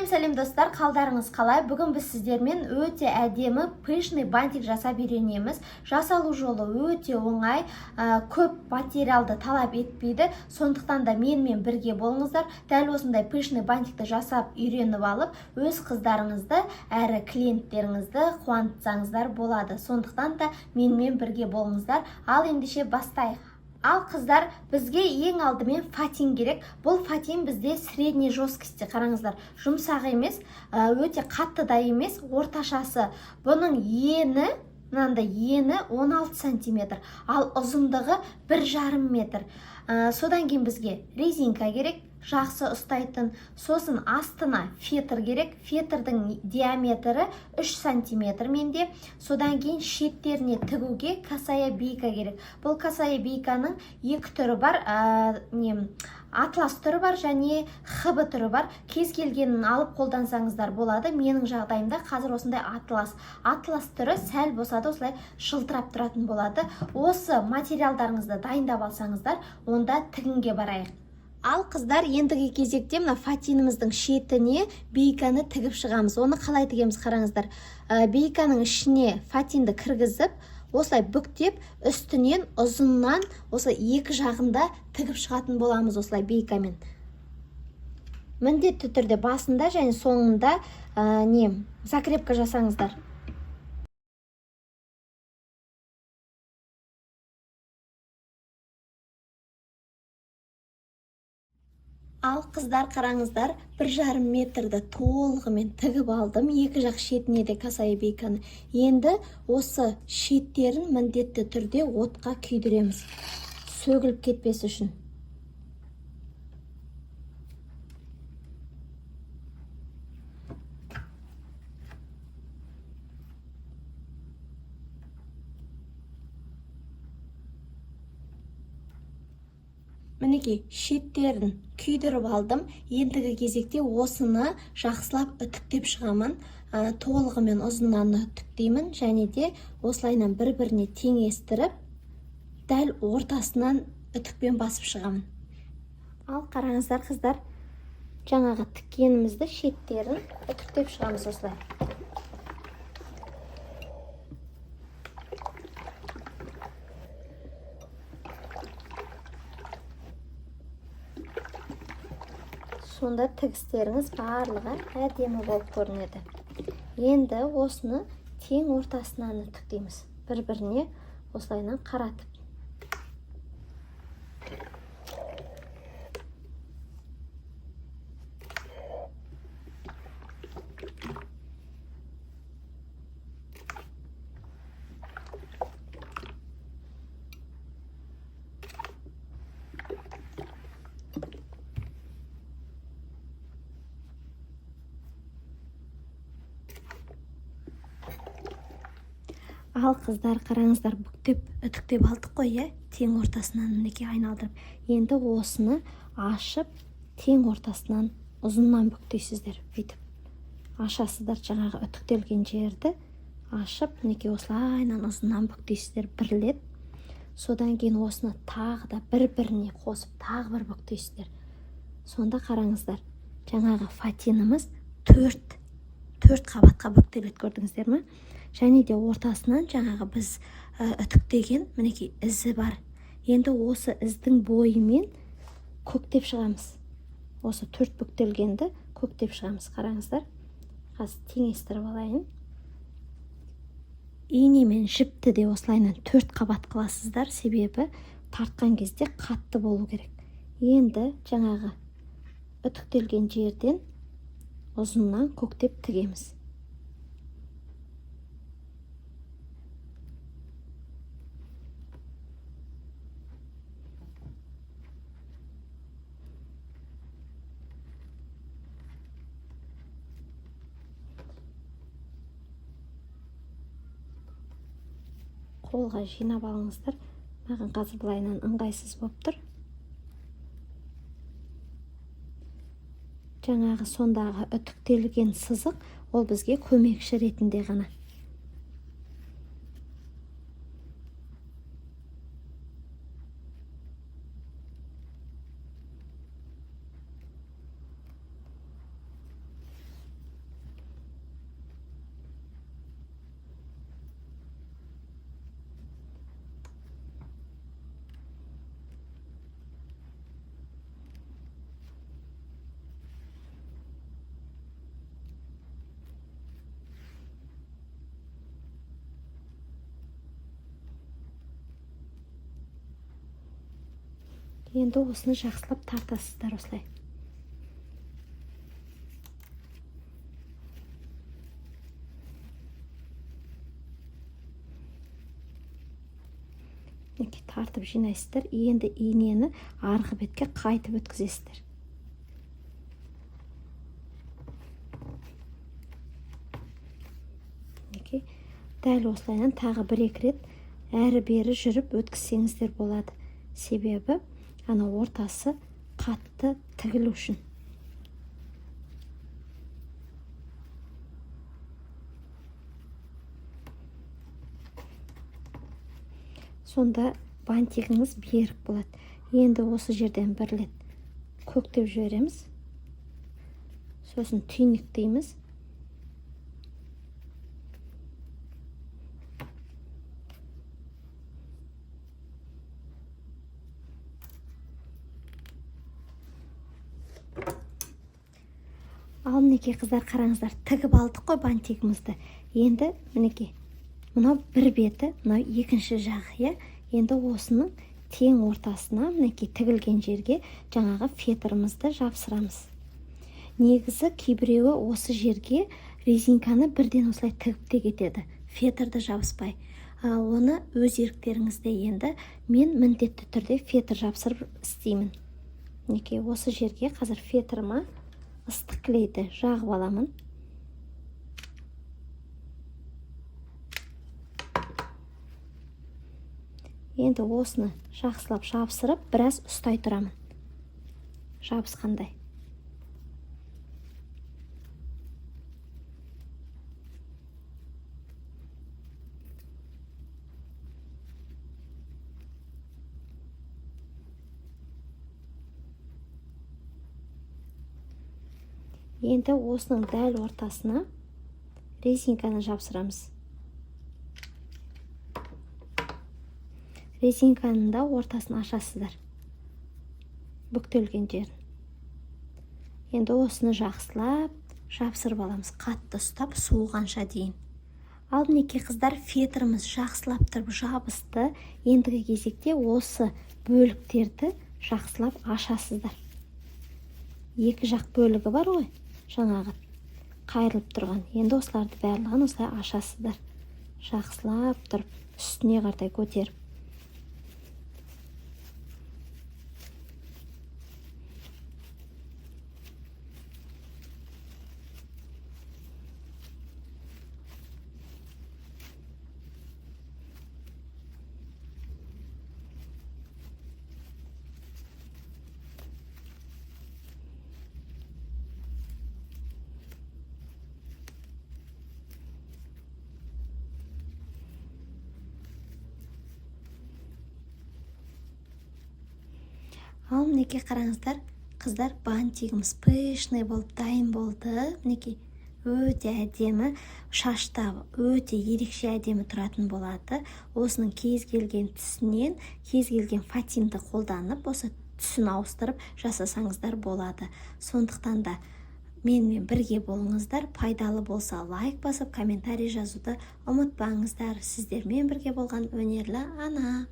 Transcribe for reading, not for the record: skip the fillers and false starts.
Сәлем достар, қалдарыңыз қалай? Бүгін біз сіздермен өте әдемі пышный бантик жасап үйренеміз. Жасалу жолы өте оңай, көп материалды талап етпейді. Сондықтан да менімен бірге болыңыздар. Дәл осындай пышный бантикті жасап үйреніп алып, өз қыздарыңызды әрі клиенттеріңізді қуантсаңыздар болады. Сондықтан да менімен бірге болыңыздар. Ал ендеше бастайық. Ал қыздар, бізге ең алдымен фатин керек. Бұл фатин бізде средний жесткости. Қараңыздар, жұмсақ емес, өте қатты да емес, орташасы. Бұның ені, мынандай ені 16 сантиметр, ал ұзындығы 1,5 метр. Содан кейін бізге резинка керек, жақсы ұстайтын. Сосын астына фетр керек. Фетрдің диаметрі 3 сантиметр менде. Содан кейін шеттеріне тігуге косая бейка керек. Бұл косая бейканың екі түрі бар. Атлас түрі бар және хыбы түрі бар. Кез келгенін алып қолдансаңыздар болады. Менің жағдайымда қазір осындай атлас түрі сәл болса да осылай жылтырап тұратын болады. Осы материалдарыңызды дайындап алсаңыздар, онда тігінге барайық. Ал қыздар, ендігі кезекте мына фатиніміздің шетіне бейканы тігіп шығамыз. Оны қалай тігеміз, қараңыздар. Бейканың ішіне фатинді кіргізіп, осылай бүктеп, үстінен ұзыннан осылай екі жағында тігіп шығатын боламыз осылай бейкамен. Міндетті түрде басында және соңында закрепка жасаңыздар. Ал қыздар, қараңыздар, 1,5 метрді толығымен тігіп алдым. Екі жақ шетіне де косая бейканы. Енді осы шеттерін міндетті түрде отқа күйдіреміз, сөгіліп кетпес үшін. Мінекей, шеттерін күйдіріп алдым. Ендігі кезекте осыны жақсылап үтіктеп шығамын. Толығымен ұзыннан үтіктеймін және де осылайынан бір-біріне теңестіріп, дәл ортасынан үтікпен басып шығамын. Ал қараңыздар қыздар, жаңағы тіккенімізді шеттерін үтіктеп шығамыз осылай. Сонда тігістеріңіз барлығы әдемі болып көрінеді. Енді осыны тең ортасынан үтіктейміз. Бір-біріне осылайынан қаратып. Ал қыздар, қараңыздар, бүктеп, үтіктеп алдық қой, тең ортасынан мінекей айналдырып. Енді осыны ашып, тең ортасынан ұзыннан бүктейсіздер. Бүйтіп ашасыздар, жаңағы үтіктелген жерді ашып, мінекей осылайынан ұзыннан бүктейсіздер, бірлеп. Содан кейін осыны тағы да бір-біріне қосып, тағы бір бүктейсіздер. Сонда қараңыздар, жаңағы фатиніміз төрт қабатқа бүктеледі, көрдіңіздер ме? Және де ортасынан жаңағы біз үтіктеген мінекей ізі бар. Енді осы іздің бойымен көктеп шығамыз. Осы төрт бүктелгенді көктеп шығамыз. Қараңыздар, қазір теңестіріп алайын. Инемен жіпті де осылайынан 4 қабат қыласыздар, себебі тартқан кезде қатты болу керек. Енді жаңағы үтіктелген жерден ұзыннан көктеп тігеміз. Қолға жинап алыңыздар. Маған қазір былайынан ыңғайсыз болып тұр. Жаңағы сондағы үтіктелген сызық, ол бізге көмекші ретінде ғана. Енді осыны жақсылап тартасыздар осылай. Тартып жинайсыздар. Енді инені арғы бетке қайтып өткізесіздер. Дәл осылайынан тағы 1-2 рет әрі-бері жүріп өткізсеңіздер болады. Себебі ана ортасы қатты тігілу үшін. Сонда бантигіңіз берік болады. Енді осы жерден 1 рет көктеп жібереміз. Сосын түйнектейміз. Ал мінекей қыздар, қараңыздар, тігіп алдық қой бантигімізді. Енді мінекей мынау 1 беті, мынау 2-ші жағы. Енді осының тең ортасына мінекей тігілген жерге жаңағы фетрімізді жапсырамыз. Негізі кейбіреуі осы жерге резинканы бірден осылай тігіп те кетеді, фетрді жабыспай. Оны өз еріктеріңізде. Енді мен міндетті түрде фетр жапсырып істеймін. Мінекей осы жерге қазір фетріма ыстық клейді жағып аламын. Енді осыны жақсылап жабысырып, біраз ұстай тұрамын. Жабысқандай. Енді осының дәл ортасына резинканы жапсырамыз. Резинканың да ортасын ашасыздар, бүктелген жерін. Енді осыны жақсылап жапсырып аламыз, қатты ұстап суығанша дейін. Ал мінекей қыздар, фетріміз жақсылап тұрып жабысты. Ендігі кезекте осы бөліктерді жақсылап ашасыздар. 2 жақ бөлігі бар ғой, жаңағы қайырылып тұрған. Енді осыларды барлығын осылай ашасыздар. Жақсылап тұрып, үстіне қарай көтеріп. Ал мінекей қараңыздар, қыздар, бантигіміз пышный болып дайын болды. Мінекей өте әдемі, шаштағы өте ерекше әдемі тұратын болады. Осының кез келген түсінен, кез келген фатинді қолданып, осы түсін ауыстырып жасасаңыздар болады. Сондықтан да менімен бірге болыңыздар. Пайдалы болса лайк басып, комментарий жазуды ұмытпаңыздар. Сіздермен бірге болған өнерлі ана.